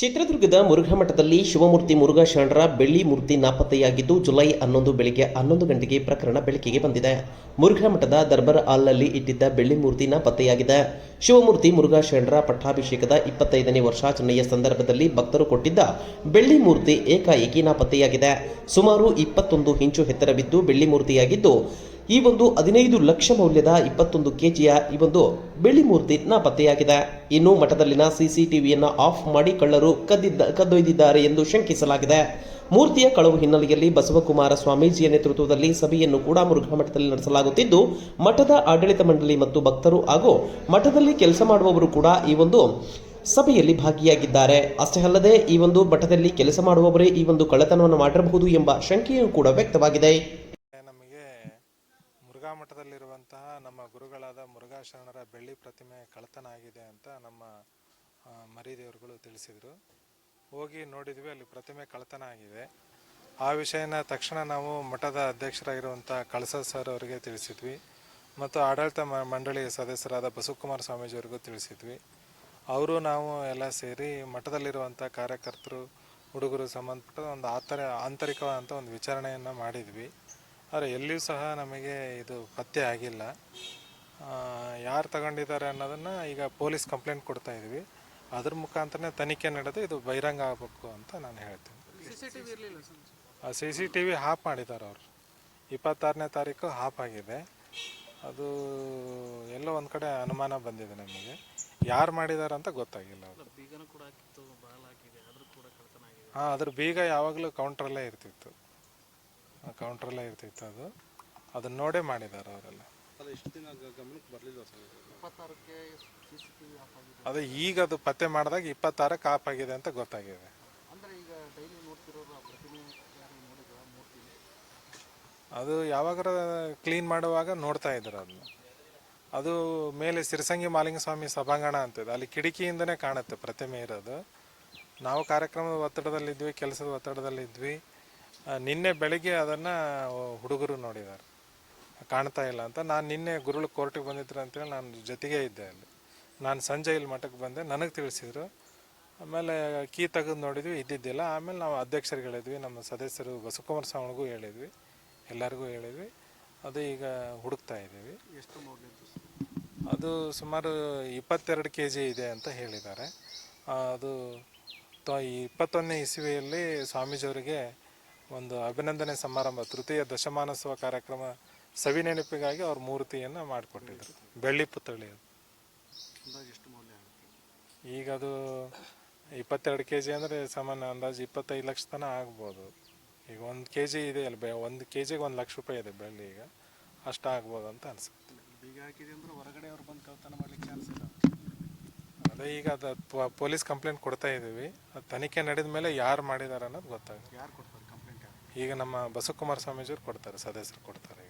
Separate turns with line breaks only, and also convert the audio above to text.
ಚಿತ್ರದುರ್ಗದ ಮುರುಘಾಮಠದಲ್ಲಿ ಶಿವಮೂರ್ತಿ ಮುರುಘಾ ಶರಣರ ಬೆಳ್ಳಿ ಮೂರ್ತಿ ನಾಪತ್ತೆಯಾಗಿದ್ದು ಜುಲೈ 11 ಬೆಳಿಗ್ಗೆ 11 ಗಂಟೆಗೆ ಪ್ರಕರಣ ಬೆಳಕಿಗೆ ಬಂದಿದೆ. ಮುರುಘಾಮಠದ ದರ್ಬಾರ್ ಹಾಲ್ನಲ್ಲಿ ಇಟ್ಟಿದ್ದ ಬೆಳ್ಳಿ ಮೂರ್ತಿ ನಾಪತ್ತೆಯಾಗಿದೆ. ಶಿವಮೂರ್ತಿ ಮುರುಘಾ ಶರಣರ ಪಟ್ಟಾಭಿಷೇಕದ 25ನೇ ವರ್ಷಾಚರಣೆಯ ಸಂದರ್ಭದಲ್ಲಿ ಭಕ್ತರು ಕೊಟ್ಟಿದ್ದ ಬೆಳ್ಳಿ ಮೂರ್ತಿ ಏಕಾಏಕಿ ನಾಪತ್ತೆಯಾಗಿದೆ. ಸುಮಾರು 21 ಇಂಚು ಎತ್ತರವಿದ್ದು ಬೆಳ್ಳಿ ಮೂರ್ತಿಯಾಗಿದ್ದು ಈ ಒಂದು 15 ಲಕ್ಷ ಮೌಲ್ಯದ 21 ಕೆಜಿಯ ಈ ಒಂದು ಬೆಳ್ಳಿ ಮೂರ್ತಿ ನಾಪತ್ತೆಯಾಗಿದೆ. ಇನ್ನು ಮಠದಲ್ಲಿನ ಸಿಸಿಟಿವಿಯನ್ನು ಆಫ್ ಮಾಡಿ ಕಳ್ಳರು ಕದ್ದೊಯ್ದಿದ್ದಾರೆ ಎಂದು ಶಂಕಿಸಲಾಗಿದೆ. ಮೂರ್ತಿಯ ಕಳವು ಹಿನ್ನೆಲೆಯಲ್ಲಿ ಬಸವಕುಮಾರ ಸ್ವಾಮೀಜಿಯ ನೇತೃತ್ವದಲ್ಲಿ ಸಭೆಯನ್ನು ಕೂಡ ಮುರುಘಾಮಠದಲ್ಲಿ ನಡೆಸಲಾಗುತ್ತಿದ್ದು ಮಠದ ಆಡಳಿತ ಮಂಡಳಿ ಮತ್ತು ಭಕ್ತರು ಹಾಗೂ ಮಠದಲ್ಲಿ ಕೆಲಸ ಮಾಡುವವರು ಕೂಡ ಈ ಒಂದು ಸಭೆಯಲ್ಲಿ ಭಾಗಿಯಾಗಿದ್ದಾರೆ. ಅಷ್ಟೇ ಅಲ್ಲದೆ ಈ ಒಂದು ಮಠದಲ್ಲಿ ಕೆಲಸ ಮಾಡುವವರೇ ಈ ಒಂದು ಕಳ್ಳತನವನ್ನು ಮಾಡಿರಬಹುದು ಎಂಬ ಶಂಕೆಯೂ ಕೂಡ ವ್ಯಕ್ತವಾಗಿದೆ.
ಮುರುಘಾಮಠದಲ್ಲಿರುವಂತಹ ನಮ್ಮ ಗುರುಗಳಾದ ಮುರುಘಾ ಶರಣರ ಬೆಳ್ಳಿ ಪ್ರತಿಮೆ ಕಳ್ಳತನ ಆಗಿದೆ ಅಂತ ನಮ್ಮ ಮರಿದೇವರುಗಳು ತಿಳಿಸಿದರು. ಹೋಗಿ ನೋಡಿದ್ವಿ, ಅಲ್ಲಿ ಪ್ರತಿಮೆ ಕಳ್ಳತನ ಆಗಿದೆ. ಆ ವಿಷಯನ ತಕ್ಷಣ ನಾವು ಮಠದ ಅಧ್ಯಕ್ಷರಾಗಿರುವಂಥ ಕಳಸ ಸರ್ ಅವರಿಗೆ ತಿಳಿಸಿದ್ವಿ ಮತ್ತು ಆಡಳಿತ ಮಂಡಳಿಯ ಸದಸ್ಯರಾದ ಬಸವಕುಮಾರ ಸ್ವಾಮೀಜಿಯವರಿಗೂ ತಿಳಿಸಿದ್ವಿ. ಅವರು ನಾವು ಎಲ್ಲ ಸೇರಿ ಮಠದಲ್ಲಿರುವಂಥ ಕಾರ್ಯಕರ್ತರು, ಹುಡುಗರು ಸಂಬಂಧಪಟ್ಟ ಒಂದು ಆಂತರಿಕವಾದಂಥ ಒಂದು ವಿಚಾರಣೆಯನ್ನು ಮಾಡಿದ್ವಿ. ಆದರೆ ಎಲ್ಲಿಯೂ ಸಹ ನಮಗೆ ಇದು ಪತ್ತೆ ಆಗಿಲ್ಲ. ಯಾರು ತಗೊಂಡಿದ್ದಾರೆ ಅನ್ನೋದನ್ನು ಈಗ ಪೊಲೀಸ್ ಕಂಪ್ಲೇಂಟ್ ಕೊಡ್ತಾ ಇದ್ವಿ. ಅದ್ರ ಮುಖಾಂತರನೇ ತನಿಖೆ ನಡೆದು ಇದು ಬಹಿರಂಗ ಆಗಬೇಕು ಅಂತ ನಾನು ಹೇಳ್ತೀನಿ. CCTV ಆಫ್ ಮಾಡಿದ್ದಾರೆ ಅವರು. 26ನೇ ತಾರೀಕು ಆಫ್ ಆಗಿದೆ. ಅದು ಎಲ್ಲೋ ಒಂದು ಕಡೆ ಅನುಮಾನ ಬಂದಿದೆ ನಮಗೆ. ಯಾರು ಮಾಡಿದ್ದಾರೆ ಅಂತ ಗೊತ್ತಾಗಿಲ್ಲ. ಹಾಂ, ಅದ್ರ ಬೀಗ ಯಾವಾಗಲೂ ಕೌಂಟ್ರಲ್ಲೇ ಇರ್ತಿತ್ತು. ಅದನ್ನ ನೋಡೇ ಮಾಡಿದ್ದಾರೆ ಅವರೆಲ್ಲ. ಅದು ಈಗ ಅದು ಪತ್ತೆ ಮಾಡಿದಾಗ 26ಕ್ಕೆ ಆಫ್ ಆಗಿದೆ ಅಂತ ಗೊತ್ತಾಗಿದೆ. ಅದು ಯಾವಾಗಾರ ಕ್ಲೀನ್ ಮಾಡುವಾಗ ನೋಡ್ತಾ ಇದ್ರು ಅದನ್ನ. ಅದು ಮೇಲೆ ಸಿರಸಂಗಿ ಮಾಲಿಂಗ ಸ್ವಾಮಿ ಸಭಾಂಗಣ ಅಂತಿದೆ, ಅಲ್ಲಿ ಕಿಟಕಿಯಿಂದನೇ ಕಾಣುತ್ತೆ ಪ್ರತಿಮೆ ಇರೋದು. ನಾವು ಕಾರ್ಯಕ್ರಮದ ಒತ್ತಡದಲ್ಲಿದ್ವಿ, ಕೆಲಸದ ಒತ್ತಡದಲ್ಲಿದ್ವಿ. ನಿನ್ನೆ ಬೆಳಿಗ್ಗೆ ಅದನ್ನು ಹುಡುಗರು ನೋಡಿದ್ದಾರೆ, ಕಾಣ್ತಾ ಇಲ್ಲ ಅಂತ. ನಾನು ನಿನ್ನೆ ಗುರುಗಳು ಕೋರ್ಟಿಗೆ ಬಂದಿದ್ರು ಅಂತೇಳಿ ನಾನು ಜೊತೆಗೇ ಇದ್ದೆ ಅಲ್ಲಿ. ನಾನು ಸಂಜೆ ಇಲ್ಲಿ ಮಠಕ್ಕೆ ಬಂದೆ, ನನಗೆ ತಿಳಿಸಿದ್ರು. ಆಮೇಲೆ ಕೀ ತೆಗೆದು ನೋಡಿದ್ವಿ, ಇದ್ದಿದ್ದಿಲ್ಲ. ಆಮೇಲೆ ನಾವು ಅಧ್ಯಕ್ಷರಿಗೆ ಹೇಳಿದ್ವಿ, ನಮ್ಮ ಸದಸ್ಯರು ಬಸವಕುಮಾರ ಸ್ವಾಮಿಗೂ ಹೇಳಿದ್ವಿ, ಎಲ್ಲರಿಗೂ ಹೇಳಿದ್ವಿ. ಅದು ಈಗ ಹುಡುಕ್ತಾ ಇದ್ದೀವಿ. ಎಷ್ಟು ಮೌಲ್ಯ? ಅದು ಸುಮಾರು 22 kg ಇದೆ ಅಂತ ಹೇಳಿದ್ದಾರೆ. ಅದು 21ನೇ ಇಸವಿಯಲ್ಲಿ ಸ್ವಾಮೀಜಿಯವರಿಗೆ ಒಂದು ಅಭಿನಂದನೆ ಸಮಾರಂಭ, ತೃತೀಯ ದಶಮಾನೋತ್ಸವ ಕಾರ್ಯಕ್ರಮ ಸವಿನೆನಪಿಗಾಗಿ ಅವ್ರ ಮೂರ್ತಿಯನ್ನು ಮಾಡಿಕೊಟ್ಟಿದ್ರು, ಬೆಳ್ಳಿ ಪುತ್ಥಳಿ. ಅದು ಈಗ ಅದು 22 kg ಅಂದರೆ ಸಾಮಾನ್ಯ ಅಂದಾಜು 25 ಲಕ್ಷ ತನಕ ಆಗ್ಬೋದು. ಈಗ 1 kg ಇದೆ ಅಲ್ಲಿ, 1 kgಗೆ 1 ಲಕ್ಷ ರೂಪಾಯಿ ಇದೆ ಬೆಳ್ಳಿ. ಈಗ ಅಷ್ಟು ಆಗ್ಬೋದು ಅಂತ ಅನ್ಸುತ್ತೆ. ಬೀಗ ಹಾಕಿದೆ ಅಂದ್ರೆ ಹೊರಗಡೆ ಅವ್ರು ಬಂದು ಕಳ್ಳತನ ಮಾಡ್ಲಿಕ್ಕೆ ಚಾನ್ಸ್ ಇಲ್ಲ. ಅದೇ ಈಗ ಅದು ಪೊಲೀಸ್ ಕಂಪ್ಲೇಂಟ್ ಕೊಡ್ತಾ ಇದ್ದೀವಿ. ಅದು ತನಿಖೆ ನಡೆದ ಮೇಲೆ ಯಾರು ಮಾಡಿದ್ದಾರೆ ಅನ್ನೋದು ಗೊತ್ತಾಗುತ್ತೆ. ಯಾರು ಕೊಡ್ತಾರೆ ಕಂಪ್ಲೇಂಟ್? ಈಗ ನಮ್ಮ ಬಸವಕುಮಾರ ಸ್ವಾಮೀಜಿಯವ್ರು ಕೊಡ್ತಾರೆ, ಸದಸ್ಯರು ಕೊಡ್ತಾರೆ.